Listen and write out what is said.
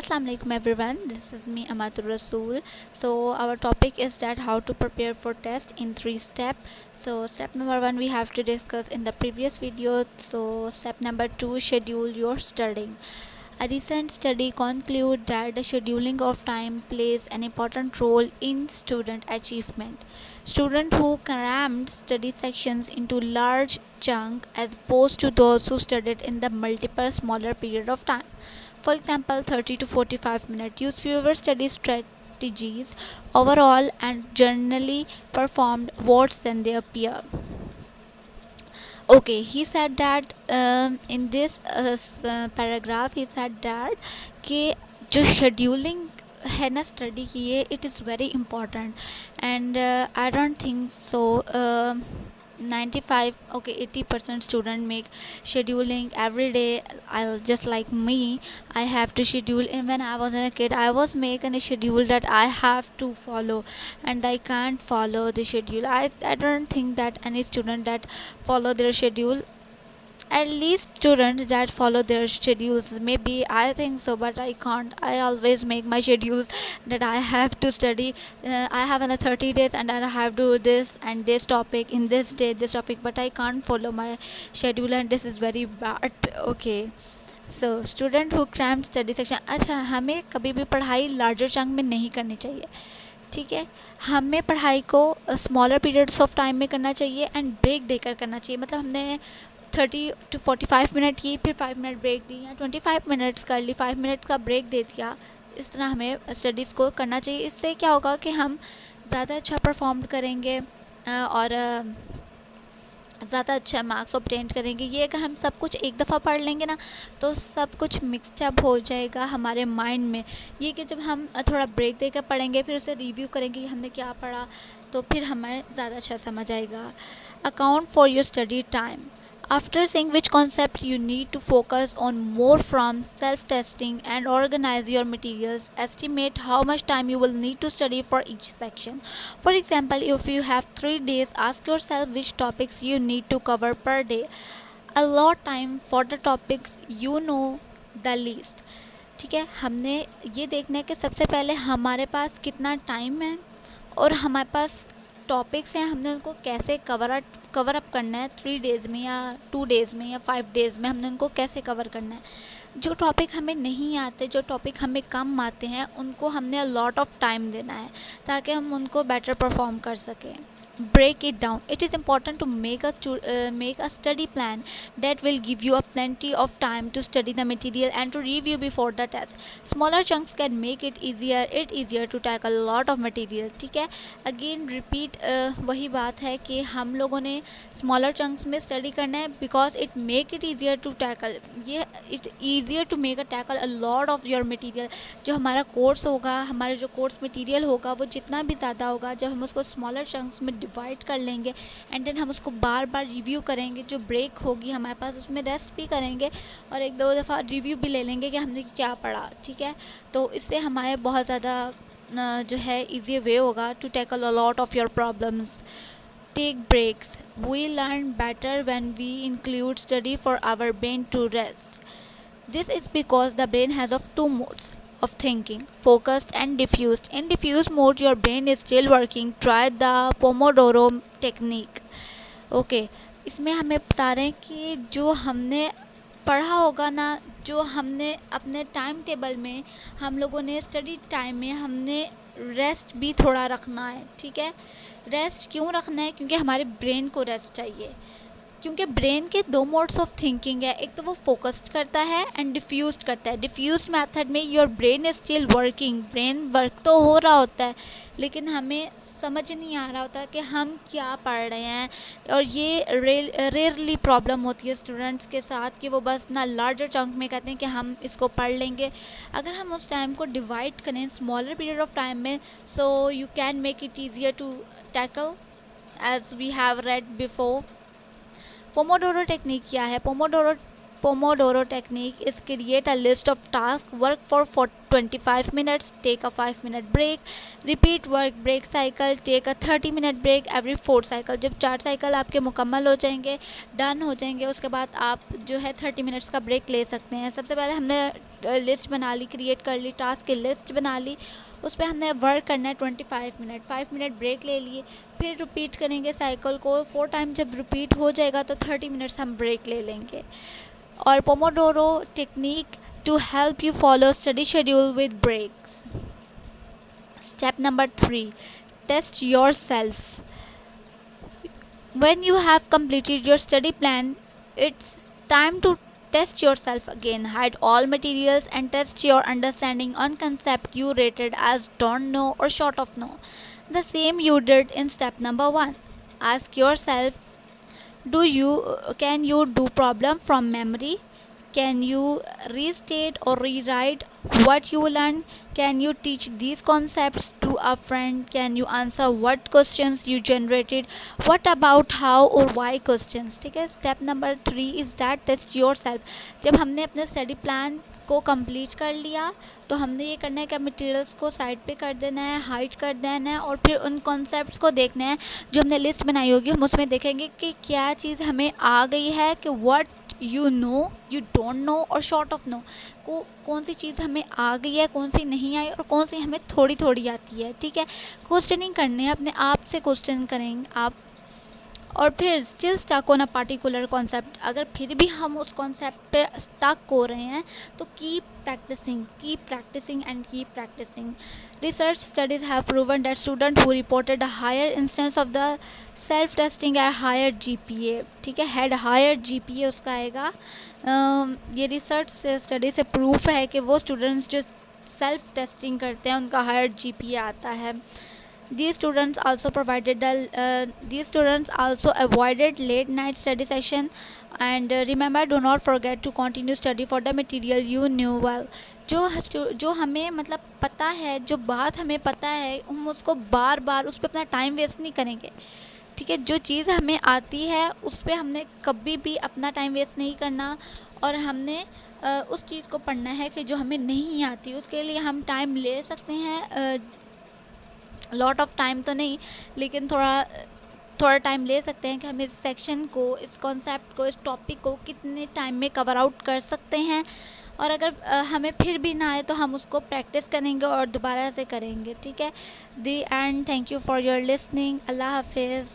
Assalamu alaikum everyone. This is me Amatul Rasool. So our topic is that how to prepare for test in 3 steps. So step number 1 we have to discuss in the previous video. So step number 2, schedule your studying. A recent study concluded that the scheduling of time plays an important role in student achievement. Students who crammed study sections into large chunks as opposed to those who studied in the multiple smaller period of time. For example, 30 to 45 minutes use fewer study strategies overall and generally performed worse than their peer. Okay, he said that in this paragraph he said that कि जो scheduling है ना study की है it is very important and I don't think so 95 okay 80% student make scheduling every day. I'll just like me, I have to schedule. And when I was a kid I was making a schedule that I have to follow, and I can't follow the schedule. I don't think that any student that follow their schedule, at least students that follow their schedules, maybe I think so, but I can't. I always make my schedules that I have to study. I have another 30 days and I have to do this and this topic in this day, this topic, but I can't follow my schedule, and this is very bad. Okay, so student who crammed study section. अच्छा, हमें कभी भी पढ़ाई larger chunk में नहीं करनी चाहिए, ठीक है. हमें पढ़ाई को स्मॉलर पीरियड्स ऑफ टाइम में करना चाहिए एंड ब्रेक देकर करना चाहिए. मतलब हमने 30 to 45 मिनट की, फिर 5 मिनट ब्रेक दी, या 25 मिनट्स कर ली, 5 मिनट्स का ब्रेक दे दिया. इस तरह हमें स्टडीज़ को करना चाहिए. इससे क्या होगा कि हम ज़्यादा अच्छा परफॉर्म करेंगे और ज़्यादा अच्छा मार्क्स ऑब्टेन करेंगे. ये अगर हम सब कुछ एक दफ़ा पढ़ लेंगे ना तो सब कुछ मिक्सअप हो जाएगा हमारे माइंड में. ये कि जब हम थोड़ा ब्रेक देकर पढ़ेंगे, फिर उसे रिव्यू करेंगे कि हमने क्या पढ़ा, तो फिर हमें ज़्यादा अच्छा समझ आएगा. Account for your study time. After seeing which concept you need to focus on more from self-testing and organize your materials, estimate how much time you will need to study for each section. For example, if you have 3 days, ask yourself which topics you need to cover per day. Allot time for the topics you know the least. ठीक है, हमने ये देखना है कि सबसे पहले हमारे पास कितना टाइम है और हमारे पास टॉपिक्स हैं, हमने उनको कैसे कवर अप करना है 3 डेज़ में या 2 डेज़ में या 5 डेज़ में, हमने उनको कैसे कवर करना है. जो टॉपिक हमें नहीं आते, जो टॉपिक हमें कम आते हैं, उनको हमने लॉट ऑफ टाइम देना है ताकि हम उनको बेटर परफॉर्म कर सकें. Break it down. It is important to make a study plan that will give you a plenty of time to study the material and to review before the test. Smaller chunks can make it easier to tackle a lot of material. ठीक है, again repeat वही बात है कि हम लोगों ने smaller chunks में स्टडी करना है because it make it easier to tackle. ये it easier to make a tackle a lot of your material. जो हमारा कोर्स होगा, हमारा जो कोर्स मटीरियल होगा, वो जितना भी ज़्यादा होगा, जब हम उसको स्मॉलर चंक्स में डिवाइड कर लेंगे एंड देन हम उसको बार बार रिव्यू करेंगे. जो ब्रेक होगी हमारे पास उसमें रेस्ट भी करेंगे और एक दो दफ़ा रिव्यू भी ले लेंगे कि हमने क्या पढ़ा. ठीक है, तो इससे हमारे बहुत ज़्यादा जो है ईजी वे होगा to tackle a lot of your problems. Take breaks. We learn better when we include study for our brain to rest. This is because the brain has of two modes of thinking, focused and diffused. In diffuse mode, your brain is still working. Try the Pomodoro technique. Okay, इसमें हमें बता रहे हैं कि जो हमने पढ़ा होगा ना, जो हमने अपने टाइम टेबल में, हम लोगों ने स्टडी टाइम में हमने रेस्ट भी थोड़ा रखना है. ठीक है, रेस्ट क्यों रखना है? क्योंकि हमारे ब्रेन को रेस्ट चाहिए. क्योंकि ब्रेन के 2 मोड्स ऑफ थिंकिंग है. एक तो वो फोकस्ड करता है एंड डिफ्यूज्ड करता है. डिफ्यूज्ड मेथड में your brain is still working. Brain work तो हो रहा होता है लेकिन हमें समझ नहीं आ रहा होता कि हम क्या पढ़ रहे हैं. और ये रेयरली प्रॉब्लम होती है स्टूडेंट्स के साथ कि वो बस ना लार्जर चंक में कहते हैं कि हम इसको पढ़ लेंगे. अगर हम उस टाइम को डिवाइड करें स्मॉलर पीरियड ऑफ टाइम में, so you can make it easier to tackle as we have read before. Pomodoro technique क्या है? Pomodoro Pomodoro technique is create a list of tasks, work for 25 minutes, take a 5-minute break, repeat work break cycle, take a 30-minute break every 4 cycle. जब 4 cycle आपके मुकम्मल हो जाएंगे, done हो जाएंगे, उसके बाद आप जो है 30 मिनट्स का ब्रेक ले सकते हैं. सबसे पहले हमने लिस्ट बना ली, क्रिएट कर ली, टास्क की लिस्ट बना ली, उस पर हमने वर्क करना है 25 मिनट, 5 मिनट ब्रेक ले लिए, फिर रिपीट करेंगे साइकिल को 4 टाइम. जब रिपीट हो जाएगा तो 30 मिनट्स हम ब्रेक ले लेंगे. और Pomodoro technique to help you follow study schedule with breaks. Step number 3, test yourself. When you have completed your study plan, it's time to test yourself again. Hide all materials and test your understanding on concept you rated as don't know or short of know. The same you did in step number 1. Ask yourself, can you do problem from memory? Can you restate or rewrite what you learned? Can you teach these concepts to a friend? Can you answer what questions you generated? What about how or why questions? ठीक है. Step number 3 is that test yourself. जब हमने अपने study plan को complete कर लिया तो हमने ये करना है कि मटेरियल्स को साइड पे कर देना है, हाइड कर देना है, और फिर उन कॉन्सेप्ट्स को देखना है जो हमने लिस्ट बनाई होगी. हम उसमें देखेंगे कि क्या चीज़ हमें आ गई है, कि what you know, you don't know और शॉर्ट ऑफ नो, कौन सी चीज़ हमें आ गई है, कौन सी नहीं आई, और कौन सी हमें थोड़ी थोड़ी आती है. ठीक है. क्वेश्चनिंग करने हैं, अपने आप से क्वेश्चन करेंगे आप. और फिर still stuck on a particular concept. अगर फिर भी हम उस कॉन्सेप्ट पे स्टक हो रहे हैं तो keep practising and keep practising. Research studies have proven that students who reported a higher instance of the self-testing at higher GPA, ठीक है, had higher GPA उसका आएगा. ये रिसर्च स्टडी से प्रूफ है कि वो स्टूडेंट्स जो सेल्फ टेस्टिंग करते हैं उनका हायर GPA आता है. These students also avoided late night study session, and remember, do not forget to continue study for the material you knew well. जो हमें मतलब पता है, जो बात हमें पता है, हम उसको बार बार उस पर अपना टाइम वेस्ट नहीं करेंगे. ठीक है. जो चीज़ हमें आती है उस पर हमने कभी भी अपना टाइम वेस्ट नहीं करना, और हमने उस चीज़ को पढ़ना है कि जो हमें नहीं आती. उसके लिए हम टाइम ले सकते हैं, लॉट ऑफ टाइम तो नहीं, लेकिन थोड़ा टाइम ले सकते हैं कि हम इस सेक्शन को, इस कॉन्सेप्ट को, इस टॉपिक को कितने टाइम में कवर आउट कर सकते हैं. और अगर हमें फिर भी ना आए तो हम उसको प्रैक्टिस करेंगे और दोबारा से करेंगे. ठीक है. The end. Thank you for your listening. Allah हाफिज़.